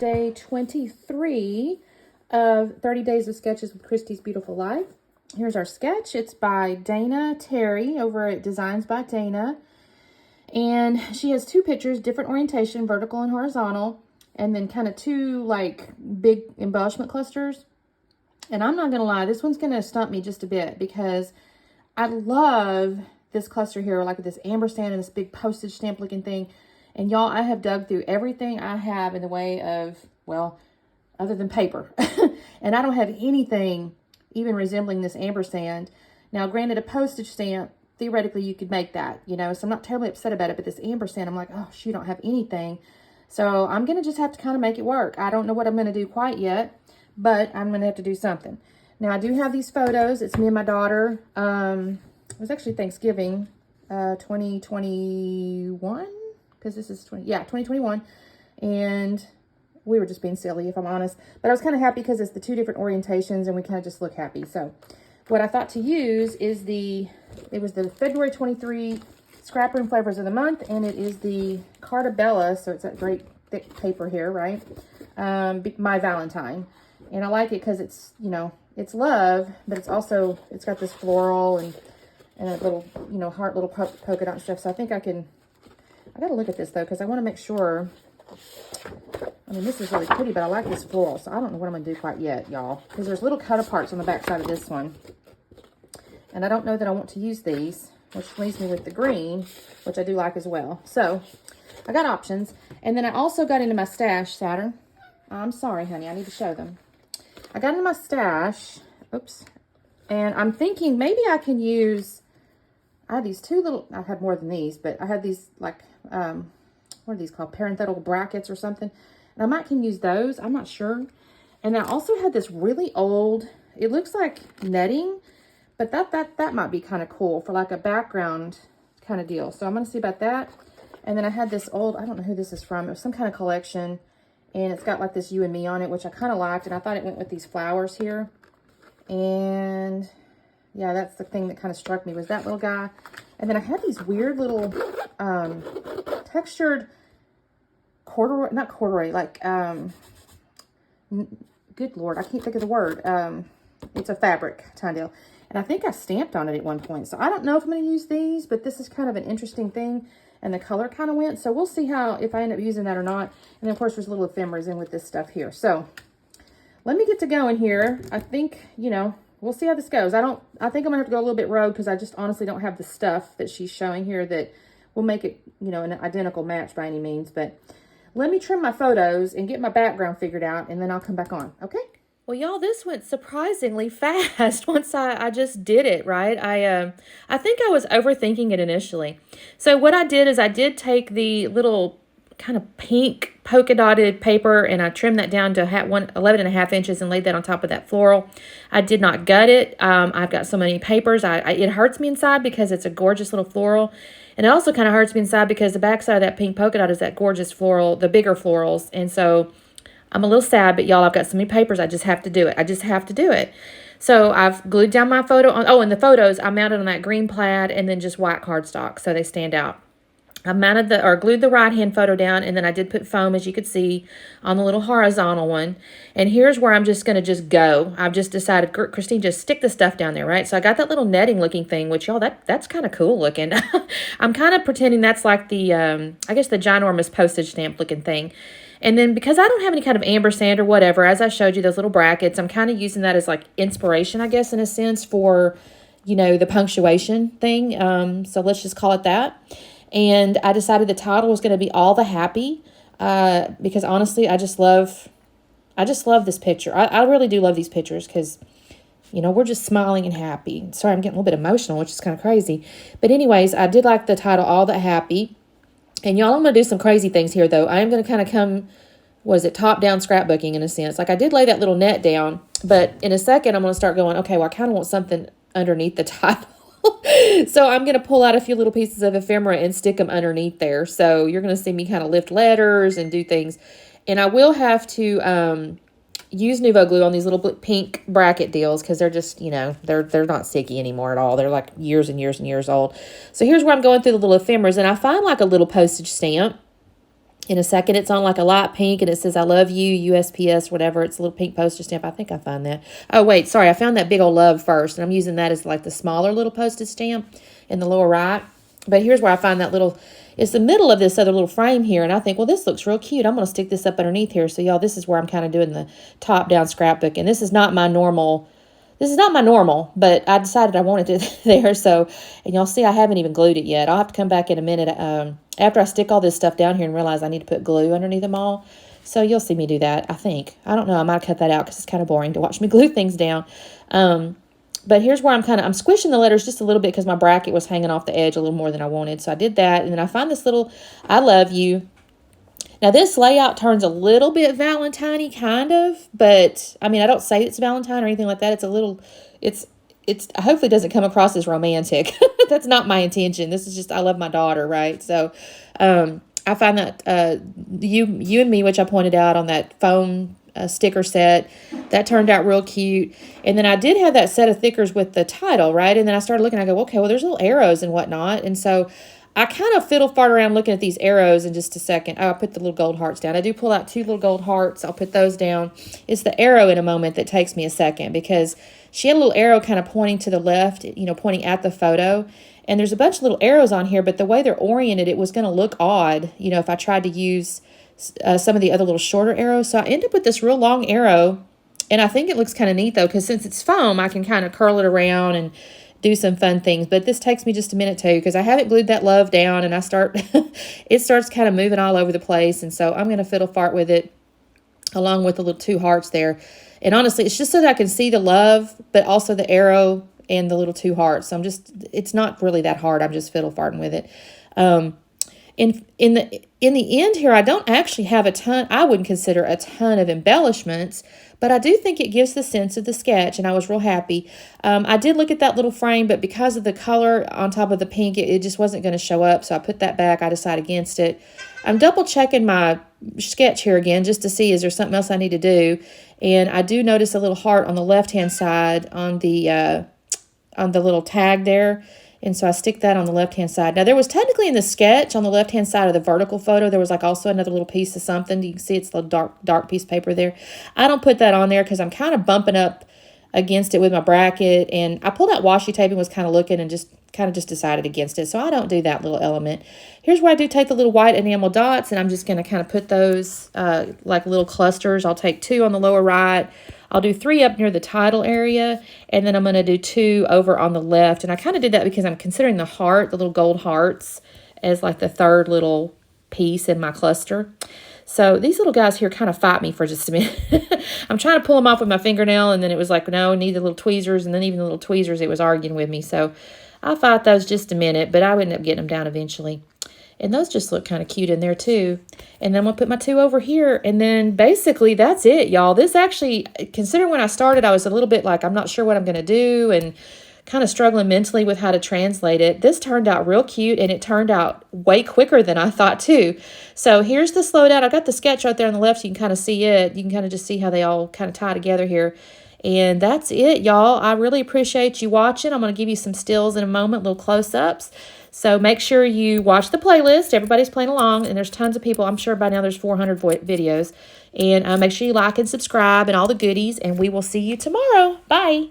day 23 of 30 Days of Sketches with Christy's Beautiful Life. Here's our sketch. It's by Dana Terry over at Designs by Dana. And she has two pictures, different orientation, vertical and horizontal, and then kind of two like big embellishment clusters. And I'm not going to lie, this one's going to stump me just a bit because I love this cluster here, like this ampersand and this big postage stamp looking thing. And y'all, I have dug through everything I have in the way of, well, other than paper. And I don't have anything even resembling this ampersand. Now, granted, a postage stamp, theoretically, you could make that, you know, so I'm not terribly upset about it. But this ampersand, I'm like, oh, shoot, I don't have anything. So I'm going to just have to kind of make it work. I don't know what I'm going to do quite yet, but I'm going to have to do something. Now, I do have these photos. It's me and my daughter. It was actually Thanksgiving, 2021, because this is 2021. And we were just being silly, if I'm honest. But I was kind of happy because it's the two different orientations, and we kind of just look happy. So what I thought to use is it was the February 23 Scrap Room Flavors of the Month, and it is the Carta Bella, so it's that great thick paper here, right? My Valentine. And I like it because it's, you know, it's love, but it's also, it's got this floral and a little, you know, heart, little polka dot and stuff. So I think I got to look at this though, because I want to make sure. I mean, this is really pretty, but I like this floral, so I don't know what I'm going to do quite yet, y'all, because there's little cut aparts on the back side of this one. And I don't know that I want to use these, which leaves me with the green, which I do like as well. So I got options. And then I also got into my stash, Saturn. I'm sorry, honey. I need to show them. I got into my stash. Oops. And I'm thinking maybe I can use, I have these two little, I have more than these, but I have these like, what are these called? Parenthetical brackets or something. And I might can use those. I'm not sure. And I also had this really old, it looks like netting, but that might be kind of cool for like a background kind of deal. So I'm going to see about that. And then I had this old, I don't know who this is from. It was some kind of collection. And it's got like this you and me on it, which I kind of liked. And I thought it went with these flowers here. And yeah, that's the thing that kind of struck me was that little guy. And then I had these weird little textured corduroy, not corduroy, like, good Lord, I can't think of the word. It's a fabric kind of deal. And I think I stamped on it at one point. So I don't know if I'm going to use these, but this is kind of an interesting thing. And the color kind of went. So we'll see if I end up using that or not. And then, of course, there's little ephemeras in with this stuff here. So let me get to going here. I think, you know, we'll see how this goes. I think I'm going to have to go a little bit rogue because I just honestly don't have the stuff that she's showing here that will make it, you know, an identical match by any means. But let me trim my photos and get my background figured out, and then I'll come back on, okay? Well, y'all, this went surprisingly fast once I just did it, right? I think I was overthinking it initially. So what I did is I did take the little kind of pink polka dotted paper and I trimmed that down to 11.5 inches and laid that on top of that floral. I did not gut it. I've got so many papers. It hurts me inside because it's a gorgeous little floral. And it also kind of hurts me inside because the back side of that pink polka dot is that gorgeous floral, the bigger florals. And so I'm a little sad, but y'all, I've got so many papers. I just have to do it. I just have to do it. So I've glued down my photo on, and the photos I mounted on that green plaid and then just white cardstock so they stand out. I glued the right-hand photo down, and then I did put foam, as you could see, on the little horizontal one. And here's where I'm just going to go. I've just decided, Christine, just stick the stuff down there, right? So I got that little netting-looking thing, which, y'all, that's kind of cool looking. I'm kind of pretending that's like the, I guess, the ginormous postage stamp-looking thing. And then because I don't have any kind of ampersand or whatever, as I showed you, those little brackets, I'm kind of using that as like inspiration, I guess, in a sense for, you know, the punctuation thing. So let's just call it that. And I decided the title was going to be All the Happy because honestly, I just love this picture. I really do love these pictures because, you know, we're just smiling and happy. Sorry, I'm getting a little bit emotional, which is kind of crazy. But anyways, I did like the title All the Happy. And y'all, I'm going to do some crazy things here, though. I am going to kind of come, top-down scrapbooking in a sense. Like, I did lay that little net down, but in a second, I'm going to start going, okay, well, I kind of want something underneath the title. So I'm going to pull out a few little pieces of ephemera and stick them underneath there. So you're going to see me kind of lift letters and do things. And I will have to use Nuvo glue on these little pink bracket deals because they're just, you know, they're not sticky anymore at all. They're like years and years and years old. So here's where I'm going through the little ephemeras, and I find like a little postage stamp. In a second, it's on like a light pink, and it says, I love you, USPS, whatever. It's a little pink postage stamp. I think I found that. Oh, wait, sorry. I found that big old love first, and I'm using that as like the smaller little postage stamp in the lower right. But here's where I find that little, it's the middle of this other little frame here, and I think, well, this looks real cute. I'm going to stick this up underneath here. So, y'all, this is where I'm kind of doing the top-down scrapbook, and this is not my normal, but I decided I wanted it there. So, and y'all see I haven't even glued it yet. I'll have to come back in a minute after I stick all this stuff down here and realize I need to put glue underneath them all. So you'll see me do that, I think. I don't know. I might cut that out because it's kind of boring to watch me glue things down. But here's where I'm squishing the letters just a little bit because my bracket was hanging off the edge a little more than I wanted. So I did that. And then I find this little I love you. Now, this layout turns a little bit Valentine-y, kind of, but, I mean, I don't say it's Valentine or anything like that. It's a little, it's hopefully doesn't come across as romantic. That's not my intention. This is just, I love my daughter, right? So, I find that you and me, which I pointed out on that foam sticker set, that turned out real cute. And then I did have that set of thickers with the title, right? And then I started looking, I go, okay, well, there's little arrows and whatnot. And so I kind of fiddle-fart around looking at these arrows in just a second. Oh, I'll put the little gold hearts down. I do pull out 2 little gold hearts. I'll put those down. It's the arrow in a moment that takes me a second because she had a little arrow kind of pointing to the left, pointing at the photo. And there's a bunch of little arrows on here, but the way they're oriented, it was going to look odd, if I tried to use some of the other little shorter arrows. So I end up with this real long arrow, and I think it looks kind of neat, though, because since it's foam, I can kind of curl it around and do some fun things. But this takes me just a minute too because I haven't glued that love down, and it starts kind of moving all over the place. And so I'm going to fiddle fart with it along with the little 2 hearts there. And honestly, it's just so that I can see the love, but also the arrow and the little 2 hearts. So it's not really that hard. I'm just fiddle farting with it. In the end here, I don't actually have I wouldn't consider a ton of embellishments, but I do think it gives the sense of the sketch, and I was real happy. I did look at that little frame, but because of the color on top of the pink, it just wasn't going to show up, so I put that back. I decided against it. I'm double-checking my sketch here again just to see, is there something else I need to do? And I do notice a little heart on the left-hand side on the little tag there. And so I stick that on the left-hand side. Now, there was technically in the sketch on the left-hand side of the vertical photo, there was like also another little piece of something. You can see it's the dark piece of paper there. I don't put that on there because I'm kind of bumping up against it with my bracket. And I pulled out washi tape and was kind of looking and just decided against it. So I don't do that little element. Here's where I do take the little white enamel dots, and I'm just going to kind of put those like little clusters. I'll take 2 on the lower right. I'll do 3 up near the title area, and then I'm going to do 2 over on the left. And I kind of did that because I'm considering the little gold hearts, as like the 3rd little piece in my cluster. So these little guys here kind of fight me for just a minute. I'm trying to pull them off with my fingernail, and then it was like, no, I need the little tweezers, and then even the little tweezers, it was arguing with me. So I fought those just a minute, but I would end up getting them down eventually. And those just look kind of cute in there too. And then I'm going to put my 2 over here. And then basically that's it, y'all. This actually, considering when I started, I was a little bit like, I'm not sure what I'm going to do and kind of struggling mentally with how to translate it. This turned out real cute, and it turned out way quicker than I thought too. So here's the slowdown. I've got the sketch right there on the left. So you can kind of see it. You can kind of just see how they all kind of tie together here. And that's it, y'all. I really appreciate you watching. I'm going to give you some stills in a moment, little close-ups. So make sure you watch the playlist. Everybody's playing along, and there's tons of people. I'm sure by now there's 400 videos. And make sure you like and subscribe and all the goodies, and we will see you tomorrow. Bye.